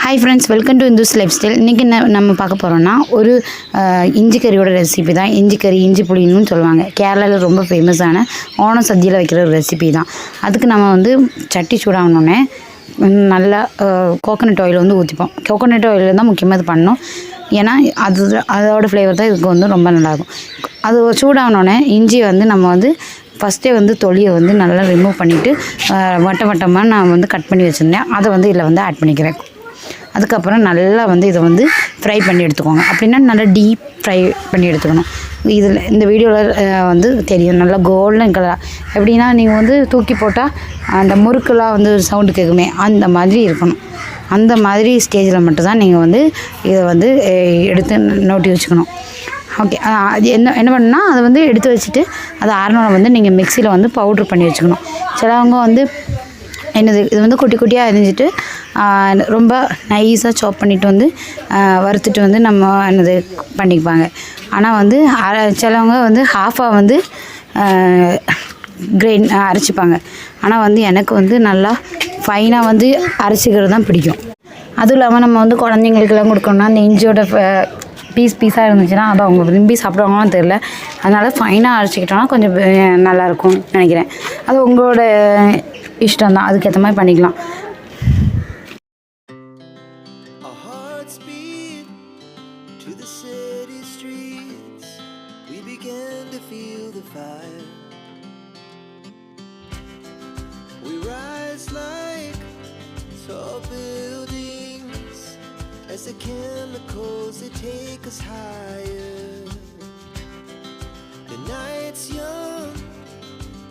Hi friends, welcome to Indhu's lifestyle. இன்றைக்கி நம்ம பார்க்க போகிறோன்னா ஒரு இஞ்சி கறியோட ரெசிபி தான். இஞ்சி கறி, இஞ்சி புளின்னு சொல்லுவாங்க. கேரளாவில் ரொம்ப ஃபேமஸான ஓணம் சദ്യயில் வைக்கிற ஒரு ரெசிபி தான். அதுக்கு நம்ம வந்து சட்டி சூடாகணுன்னே நல்லா கோகோனட் ஆயில் வந்து ஊற்றிப்போம். கோகோனட் ஆயில் தான் முக்கியமாக இது பண்ணணும். ஏன்னா அதோட ஃப்ளேவர் தான் இதுக்கு வந்து ரொம்ப நல்லாயிருக்கும். அது சூடாகணுன்னே இஞ்சி வந்து நம்ம வந்து ஃபஸ்ட்டே வந்து தொலியை வந்து நல்லா ரிமூவ் பண்ணிவிட்டு வட்டமாக நான் வந்து கட் பண்ணி வச்சுருந்தேன். அதை வந்து இதில் வந்து ஆட் பண்ணிக்கிறேன். அதுக்கப்புறம் நல்லா வந்து இதை வந்து ஃப்ரை பண்ணி எடுத்துக்கோங்க. அப்படின்னா நல்லா டீப் ஃப்ரை பண்ணி எடுத்துக்கணும். இதில் இந்த வீடியோவில் வந்து தெரியும், நல்லா கோல்டன் கலராக. எப்படின்னா நீங்கள் வந்து தூக்கி போட்டால் அந்த முறுக்கெல்லாம் வந்து சவுண்டு கேட்குமே, அந்த மாதிரி இருக்கணும். அந்த மாதிரி ஸ்டேஜில் மட்டும்தான் நீங்கள் வந்து இதை வந்து எடுத்து நோட்டி வச்சுக்கணும். ஓகே, அது என்ன பண்ணுன்னா அதை வந்து எடுத்து வச்சுட்டு அதை ஆறனோட வந்து நீங்கள் மிக்சியில் வந்து பவுட்ரு பண்ணி வச்சுக்கணும். சிலவங்க வந்து என்னது இது வந்து குட்டி குட்டியாக அரிஞ்சிட்டு ரொம்ப நைஸாக சாப் பண்ணிவிட்டு வந்து வறுத்துட்டு வந்து நம்ம என்னது பண்ணிப்பாங்க. ஆனால் வந்து சிலவங்க வந்து ஹாஃபாக வந்து அரைச்சிப்பாங்க. ஆனால் வந்து எனக்கு வந்து நல்லா ஃபைனாக வந்து அரைச்சிக்கிறது தான் பிடிக்கும். அதுவும் இல்லாமல் நம்ம வந்து குழந்தைங்களுக்கெல்லாம் கொடுக்கணும்னா அந்த இஞ்சியோட பீஸாக இருந்துச்சுன்னா அதை அவங்க விரும்பி சாப்பிடுவாங்கன்னு தெரில. அதனால் ஃபைனாக அரைச்சிக்கிட்டோன்னா கொஞ்சம் நல்லாயிருக்கும்னு நினைக்கிறேன். அது உங்களோட இஷ்டம் தான், அதுக்கேற்ற மாதிரி பண்ணிக்கலாம். As the chemicals, they take us higher. The night's young,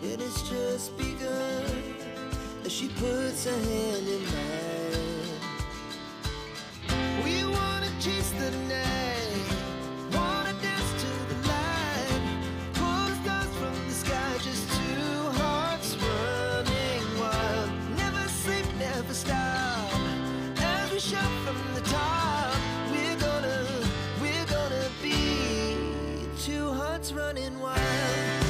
and it's just begun. As she puts her hand in mine, we wanna chase the night, wanna dance to the light, pull the stars from the sky, just two hearts running wild. Never sleep, never stop, as we shout from the top. Running wild.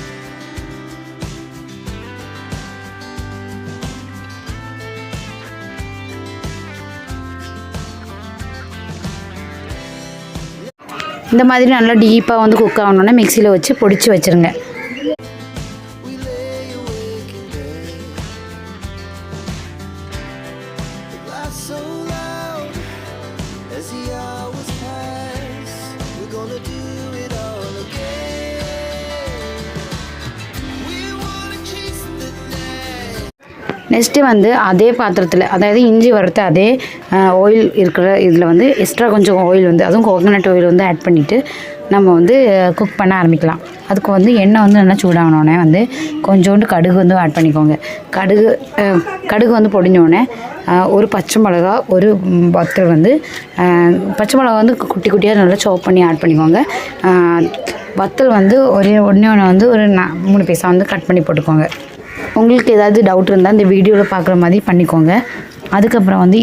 இந்த மாதிரி நல்லா டீப்பாக வந்து cook ஆகணுன்னா மிக்சியில் வச்சு பொடிச்சு வச்சுருங்க. Next வந்து அதே பாத்திரத்தில், அதாவது இஞ்சி வறுத்த அதே ஆயில் இருக்கிற இதில் வந்து எக்ஸ்ட்ரா கொஞ்சம் ஆயில் வந்து, அதுவும் கோகோனட் ஆயில் வந்து ஆட் பண்ணிவிட்டு நம்ம வந்து குக் பண்ண ஆரம்பிக்கலாம். அதுக்கு வந்து எண்ணெய் வந்து நல்லா சூடாகணுன்னே வந்து கொஞ்சோண்டு கடுகு வந்து ஆட் பண்ணிக்கோங்க. கடுகு வந்து பொடிஞ்சோடனே ஒரு பச்சை மிளகா, ஒரு வத்தல் வந்து பச்சை மிளகா வந்து குட்டி குட்டியாக நல்லா சாப் பண்ணி ஆட் பண்ணிக்கோங்க. வத்தல் வந்து ஒன்று வந்து ஒரு 3 பீஸாக வந்து கட் பண்ணி போட்டுக்கோங்க. உங்களுக்கு ஏதாவது டவுட் இருந்தால் இந்த வீடியோவில் பார்க்குற மாதிரி பண்ணிக்கோங்க. அதுக்கப்புறம் வந்து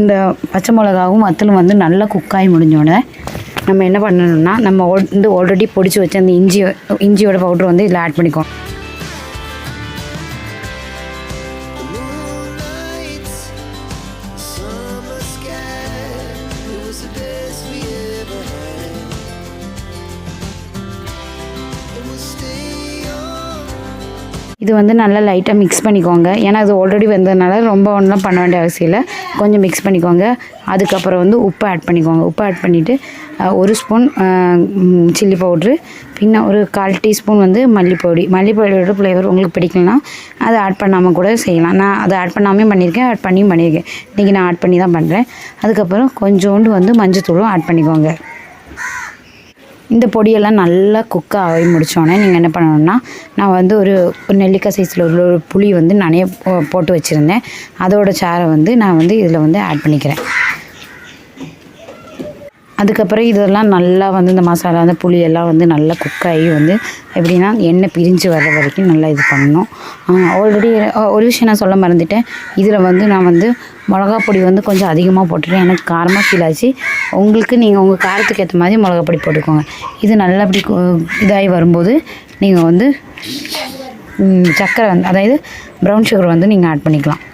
இந்த பச்சை மிளகாவும் வத்தலும் வந்து நல்லா குக்காகி முடிஞ்சோடனே நம்ம என்ன பண்ணணும்னா நம்ம வந்து ஆல்ரெடி பொடிச்சு வச்ச அந்த இஞ்சியோட பவுட்ரு வந்து இதில் ஆட் பண்ணிக்கோங்க. இது வந்து நல்லா லைட்டாக மிக்ஸ் பண்ணிக்கோங்க. ஏன்னா அது ஆல்ரெடி வந்ததுனால ரொம்ப ஒன்றும் பண்ண வேண்டிய அவசியம் இல்லை. கொஞ்சம் மிக்ஸ் பண்ணிக்கோங்க. அதுக்கப்புறம் வந்து உப்பு ஆட் பண்ணிக்கோங்க. உப்பு ஆட் பண்ணிவிட்டு 1 ஸ்பூன் சில்லி பவுட்ரு, பின்ன ஒரு 1/4 டீஸ்பூன் வந்து மல்லிப்பொடியோட ஃப்ளேவர் உங்களுக்கு பிடிக்கலனா அதை ஆட் பண்ணாமல் கூட செய்யலாம். நான் அதை ஆட் பண்ணாமல் பண்ணியிருக்கேன், ஆட் பண்ணியிருக்கேன். இன்றைக்கி நான் ஆட் பண்ணி தான் பண்ணுறேன். அதுக்கப்புறம் கொஞ்சோண்டு வந்து மஞ்சத்தூளும் ஆட் பண்ணிக்கோங்க. இந்த பொடியெல்லாம் நல்லா குக்காக ஆகி முடித்தோடனே நீங்கள் என்ன பண்ணணுன்னா, நான் வந்து ஒரு நெல்லிக்காய் சைஸில் ஒரு புளி வந்து நானே போட்டு வச்சுருந்தேன். அதோட சாறை வந்து நான் வந்து இதில் வந்து ஆட் பண்ணிக்கிறேன். அதுக்கப்புறம் இதெல்லாம் நல்லா வந்து இந்த மசாலா அந்த புளியெல்லாம் வந்து நல்லா குக்காகி வந்து எப்படின்னா எண்ணெய் பிரிஞ்சு வர்ற வரைக்கும் நல்லா இது பண்ணணும். ஆல்ரெடி ஒரு விஷயம் நான் சொல்ல மறந்துட்டேன். இதில் வந்து நான் வந்து மிளகா பொடி வந்து கொஞ்சம் அதிகமாக போட்டுட்டேன். எனக்கு காரமாக ஃபீல் ஆச்சு. உங்களுக்கு நீங்கள் உங்கள் காரத்துக்கு ஏற்ற மாதிரி மிளகா பொடி போட்டுக்கோங்க. இது நல்லா அப்படி இதாகி வரும்போது நீங்கள் வந்து சர்க்கரை வந்து, அதாவது ப்ரௌன் சுகர் வந்து நீங்கள் ஆட் பண்ணிக்கலாம்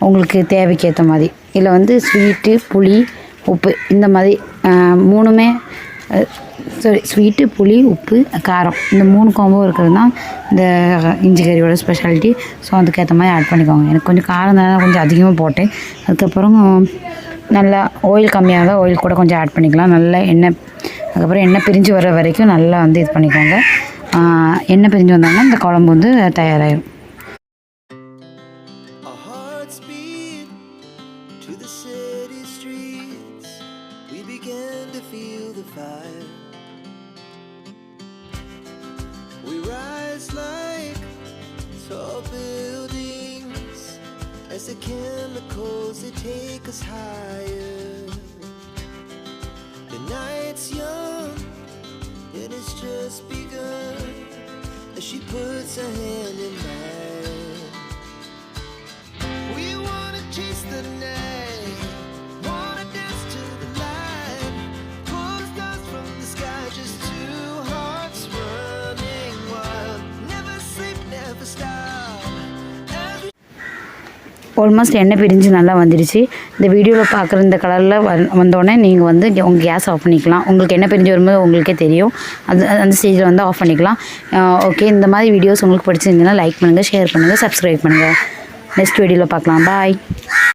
உங்களுக்கு தேவைக்கு ஏற்ற மாதிரி. இதில் வந்து ஸ்வீட்டு, புளி, உப்பு இந்த மாதிரி மூணுமே ஸ்வீட்டு, புளி, உப்பு, காரம் இந்த 3 காம்போ இருக்கிறது தான் இந்த இஞ்சி கறியோட ஸ்பெஷாலிட்டி. ஸோ அதுக்கேற்ற மாதிரி ஆட் பண்ணிக்கோங்க. எனக்கு கொஞ்சம் காரம் தானே கொஞ்சம் அதிகமாக போட்டேன். அதுக்கப்புறம் நல்லா ஆயில் கம்மியாக இருந்தால் ஆயில் கூட கொஞ்சம் ஆட் பண்ணிக்கலாம். நல்லா எண்ணெய், அதுக்கப்புறம் எண்ணெய் பிரிஞ்சு வர வரைக்கும் நல்லா வந்து இது பண்ணிக்கோங்க. எண்ணெய் பிரிஞ்சு வந்தாங்கன்னா இந்த குழம்பு வந்து தயாராகிடும். Our hearts beat to the city streets. We began to feel the fire. We rise like tall buildings as the chemicals they take us higher. The night's young and it's just begun as she puts her hand in mine. We wanna chase the night, wanna dance to the light, pull the stars from the sky, just two hearts running wild, never sleep, never stop. Almost எண்ணெய் பிரிஞ்சு நல்லா வந்துடுச்சு. இந்த வீடியோவில் பார்க்குற இந்த கலரில் வந்தோடனே நீங்கள் வந்து உங்கள் கேஸ் ஆஃப் பண்ணிக்கலாம். உங்களுக்கு எண்ணெய் பிரிஞ்சு வரும்போது உங்களுக்கே தெரியும். அந்த ஸ்டேஜில் வந்து ஆஃப் பண்ணிக்கலாம். ஓகே, இந்த மாதிரி வீடியோஸ் உங்களுக்கு பிடிச்சிருந்தீங்கன்னா லைக் பண்ணுங்கள், ஷேர் பண்ணுங்கள், சப்ஸ்கிரைப் பண்ணுங்கள். நெக்ஸ்ட் வீடியோவில் பார்க்கலாம். பாய்.